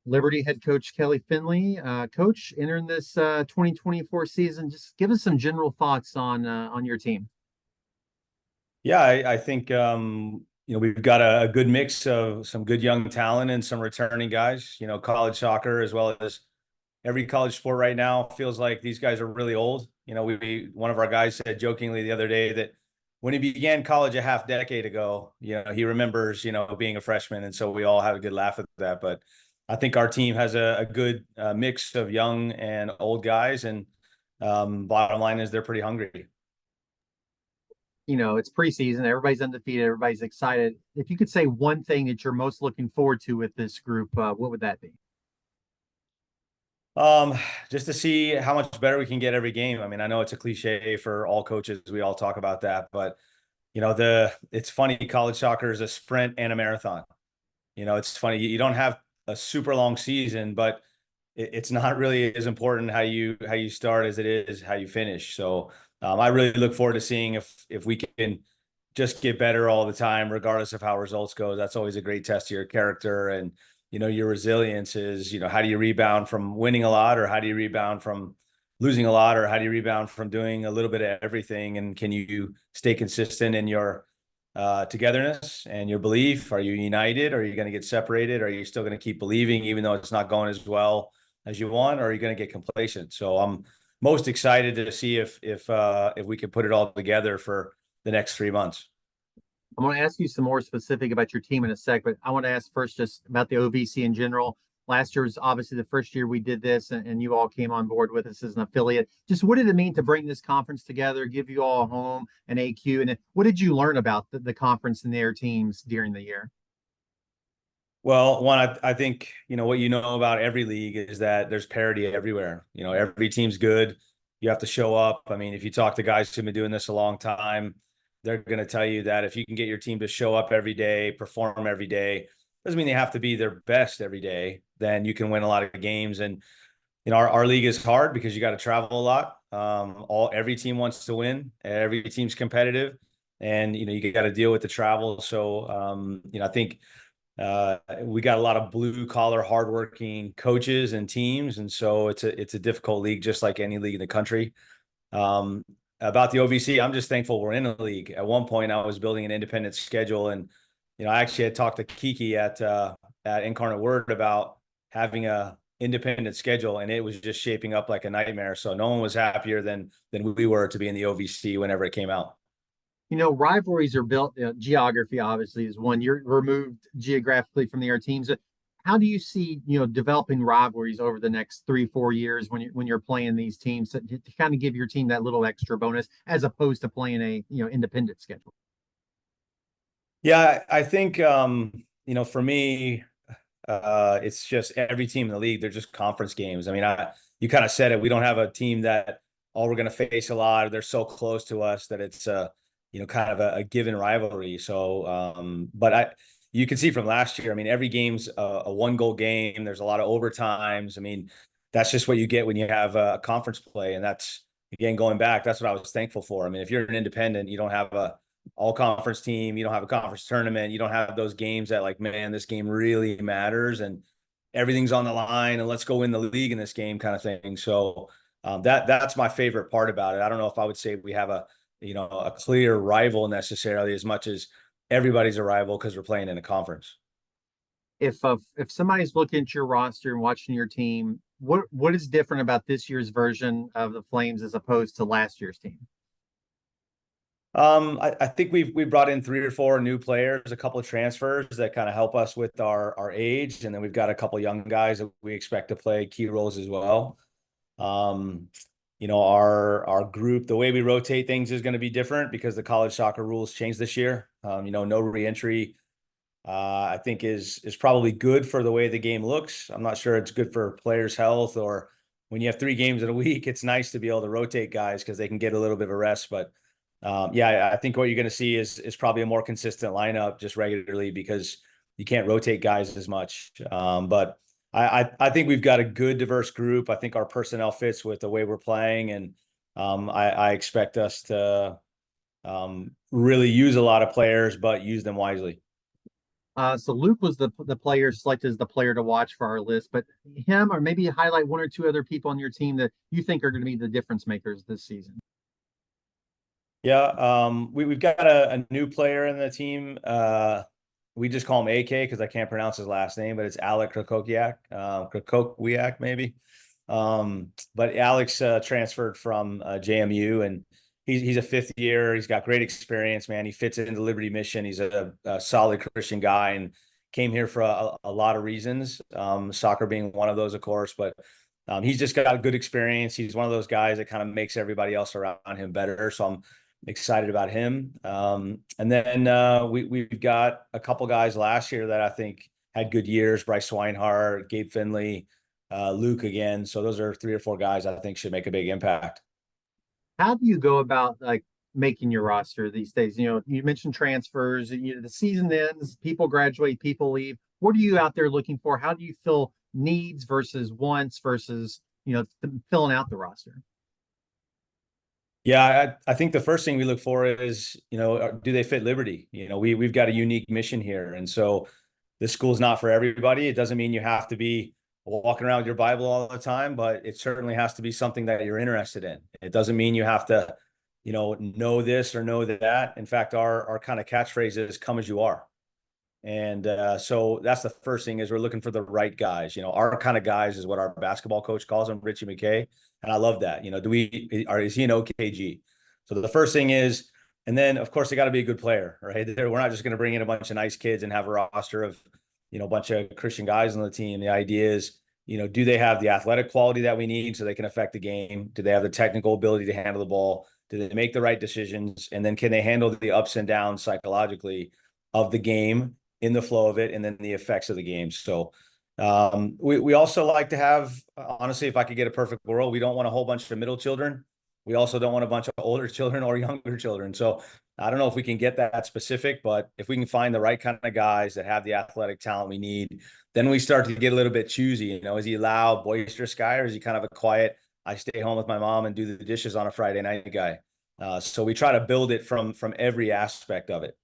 Liberty head coach Kelly Findley. Coach, entering this 2024 season, just give us some general thoughts on your team. Yeah, I think we've got a good mix of some good young talent and some returning guys. College soccer as well as every college sport right now feels like these guys are really old. One of our guys said jokingly the other day that when he began college a half decade ago, he remembers being a freshman, and so we all have a good laugh at that. But I think our team has a good mix of young and old guys, and bottom line is they're pretty hungry. It's preseason, everybody's undefeated, everybody's excited. If you could say one thing that you're most looking forward to with this group, what would that be? Um, just to see how much better we can get every game. I mean, I know it's a cliche for all coaches. We all talk about that, but it's funny. College soccer is a sprint and a marathon. It's funny. You don't have a super long season, but it's not really as important how you start as it is how you finish. So I really look forward to seeing if we can just get better all the time, regardless of how results go. That's always a great test of your character and your resilience is how do you rebound from winning a lot, or how do you rebound from losing a lot, or how do you rebound from doing a little bit of everything, and can you stay consistent in your togetherness and your belief? Are you united? Or are you going to get separated? Or are you still going to keep believing even though it's not going as well as you want? Or are you going to get complacent? So I'm most excited to see if we can put it all together for the next 3 months. I'm going to ask you some more specific about your team in a sec, but I want to ask first just about the OVC in general. Last year was obviously the first year we did this, and you all came on board with us as an affiliate. Just what did it mean to bring this conference together, give you all a home, an AQ, and then what did you learn about the conference and their teams during the year? Well, one, I think, what about every league is that there's parity everywhere. Every team's good. You have to show up. I mean, if you talk to guys who've been doing this a long time, they're going to tell you that if you can get your team to show up every day, perform every day, doesn't mean they have to be their best every day, then you can win a lot of games. And, our league is hard because you got to travel a lot. Every team wants to win. Every team's competitive, and, you got to deal with the travel. So, I think we got a lot of blue collar, hardworking coaches and teams, and so it's a difficult league, just like any league in the country. About the OVC, I'm just thankful we're in a league. At one point, I was building an independent schedule, and I actually had talked to Kiki at Incarnate Word about having a independent schedule, and it was just shaping up like a nightmare. So no one was happier than we were to be in the OVC whenever it came out. Rivalries are built. Geography obviously is one. You're removed geographically from the other teams. How do you see developing rivalries over the next 3 4 years when you're playing these teams to kind of give your team that little extra bonus as opposed to playing a independent schedule? Yeah, I think for me, it's just every team in the league, they're just conference games. I mean, you kind of said it. We don't have a team that all we're going to face a lot. They're so close to us that it's kind of a given rivalry. So, but you can see from last year. I mean, every game's a 1 goal game. There's a lot of overtimes. I mean, that's just what you get when you have a conference play, and that's again going back. That's what I was thankful for. I mean, if you're an independent, you don't have a all conference team, you don't have a conference tournament, you don't have those games that like, man, this game really matters and everything's on the line and let's go win the league in this game kind of thing. So that's my favorite part about it. I don't know if I would say we have a clear rival necessarily, as much as everybody's a rival because we're playing in a conference. If somebody's looking at your roster and watching your team, what is different about this year's version of the Flames as opposed to last year's team? I think we brought in 3 or 4 new players, a couple of transfers that kind of help us with our age, and then we've got a couple of young guys that we expect to play key roles as well. Um, our group, the way we rotate things is going to be different because the college soccer rules changed this year. No reentry, I think is probably good for the way the game looks. I'm not sure it's good for players' health, or when you have 3 games in a week, it's nice to be able to rotate guys because they can get a little bit of a rest. But yeah, I think what you're going to see is probably a more consistent lineup just regularly because you can't rotate guys as much. But I think we've got a good diverse group. I think our personnel fits with the way we're playing, and I expect us to really use a lot of players, but use them wisely. So Luke was the player selected as the player to watch for our list, but him or maybe highlight one or two other people on your team that you think are going to be the difference makers this season. Yeah, we've got a new player in the team. We just call him AK because I can't pronounce his last name, but it's Alec Krakowiak maybe. But Alex transferred from JMU, and he's a fifth year. He's got great experience, man. He fits into the Liberty mission. He's a solid Christian guy and came here for a lot of reasons, soccer being one of those, of course, but he's just got a good experience. He's one of those guys that kind of makes everybody else around him better. So I'm excited about him. And then we've got a couple guys last year that I think had good years: Bryce Swinehart, Gabe Findley, Luke again. So those are 3 or 4 guys I think should make a big impact. How do you go about like making your roster these days? You know, you mentioned transfers. The season ends, people graduate, people leave. What are you out there looking for? How do you fill needs versus wants versus filling out the roster? Yeah, I think the first thing we look for is, do they fit Liberty? We've got a unique mission here. And so this school's not for everybody. It doesn't mean you have to be walking around with your Bible all the time, but it certainly has to be something that you're interested in. It doesn't mean you have to, know this or know that. In fact, our kind of catchphrase is come as you are. And so that's the first thing is we're looking for the right guys. Our kind of guys is what our basketball coach calls them, Richie McKay. And I love that. Is he an OKG? So the first thing is, and then of course they got to be a good player, right? We're not just going to bring in a bunch of nice kids and have a roster of, a bunch of Christian guys on the team. The idea is, do they have the athletic quality that we need so they can affect the game? Do they have the technical ability to handle the ball? Do they make the right decisions? And then can they handle the ups and downs psychologically of the game, in the flow of it, and then the effects of the game? So we also like to have, honestly, if I could get a perfect world, we don't want a whole bunch of middle children. We also don't want a bunch of older children or younger children. So I don't know if we can get that specific, but if we can find the right kind of guys that have the athletic talent we need, then we start to get a little bit choosy. Is he a loud, boisterous guy, or is he kind of a quiet, I stay home with my mom and do the dishes on a Friday night guy? So we try to build it from every aspect of it.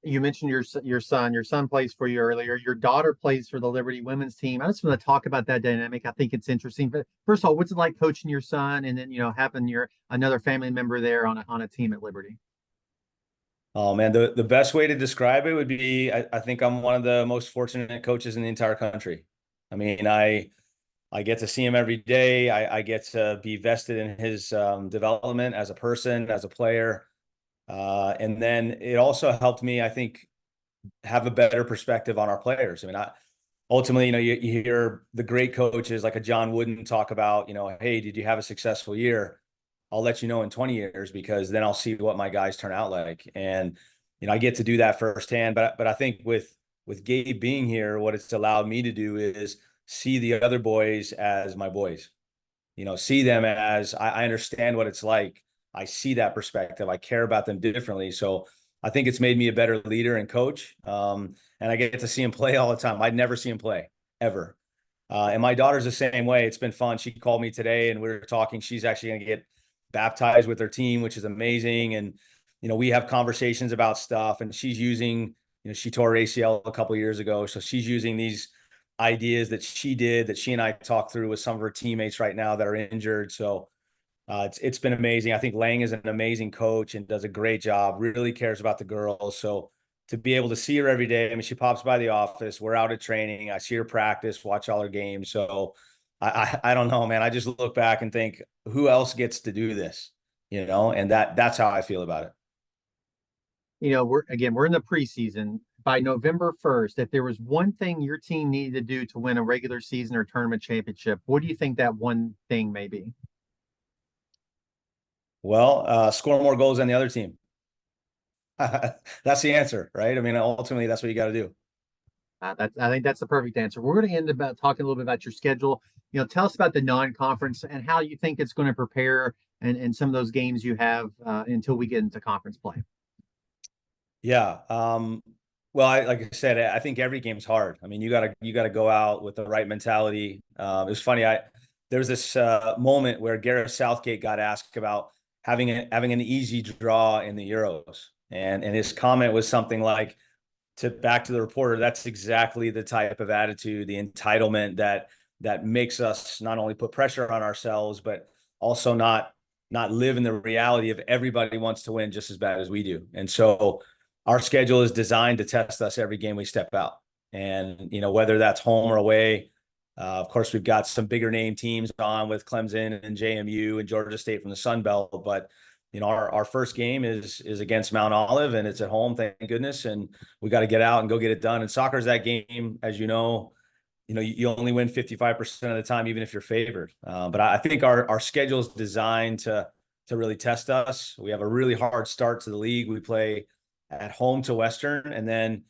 You mentioned your son. Your son plays for you earlier. Your daughter plays for the Liberty women's team. I just want to talk about that dynamic. I think it's interesting. But first of all, what's it like coaching your son, and then having your another family member there on a team at Liberty? Oh man, the best way to describe it would be I think I'm one of the most fortunate coaches in the entire country. I mean, I get to see him every day. I get to be vested in his development as a person, as a player. And then it also helped me, I think, have a better perspective on our players. I mean, ultimately, you hear the great coaches like a John Wooden talk about, hey, did you have a successful year? I'll let you know in 20 years because then I'll see what my guys turn out like. And, I get to do that firsthand. But I think with Gabe being here, what it's allowed me to do is see the other boys as my boys, see them as I understand what it's like. I see that perspective. I care about them differently. So I think it's made me a better leader and coach. And I get to see him play all the time. I'd never see him play ever. And my daughter's the same way. It's been fun. She called me today and we were talking. She's actually going to get baptized with her team, which is amazing. And, we have conversations about stuff, and she's using, she tore her ACL a couple of years ago. So she's using these ideas that she did, that she and I talked through with some of her teammates right now that are injured. So it's been amazing. I think Lang is an amazing coach and does a great job, really cares about the girls. So to be able to see her every day, I mean, she pops by the office, we're out at training, I see her practice, watch all her games. So I don't know, man. I just look back and think, who else gets to do this? And that's how I feel about it. We're in the preseason. By November 1st, if there was one thing your team needed to do to win a regular season or tournament championship, what do you think that one thing may be? Well, score more goals than the other team. That's the answer, right? I mean, ultimately, that's what you got to do. I think that's the perfect answer. We're going to end about talking a little bit about your schedule. Tell us about the non-conference and how you think it's going to prepare and some of those games you have until we get into conference play. Yeah. Well, like I said, I think every game's hard. I mean, you gotta go out with the right mentality. It was funny. There was this moment where Gareth Southgate got asked about having an easy draw in the Euros, and his comment was something like, to back to the reporter, that's exactly the type of attitude, the entitlement that makes us not only put pressure on ourselves, but also not live in the reality of everybody wants to win just as bad as we do. And so our schedule is designed to test us every game we step out. And, whether that's home or away, of course, we've got some bigger name teams on with Clemson and JMU and Georgia State from the Sun Belt. But, our first game is against Mount Olive, and it's at home, thank goodness. And we got to get out and go get it done. And soccer is that game, as you only win 55% of the time, even if you're favored. But I think our schedule is designed to really test us. We have a really hard start to the league. We play at home to Western, and then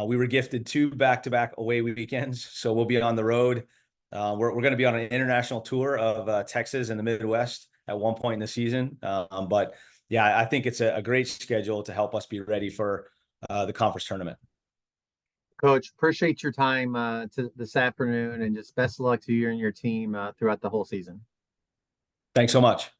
we were gifted 2 back-to-back away weekends. So we'll be on the road. We're going to be on an international tour of Texas and the Midwest at one point in the season. But yeah, I think it's a great schedule to help us be ready for the conference tournament. Coach, appreciate your time this afternoon, and just best of luck to you and your team throughout the whole season. Thanks so much.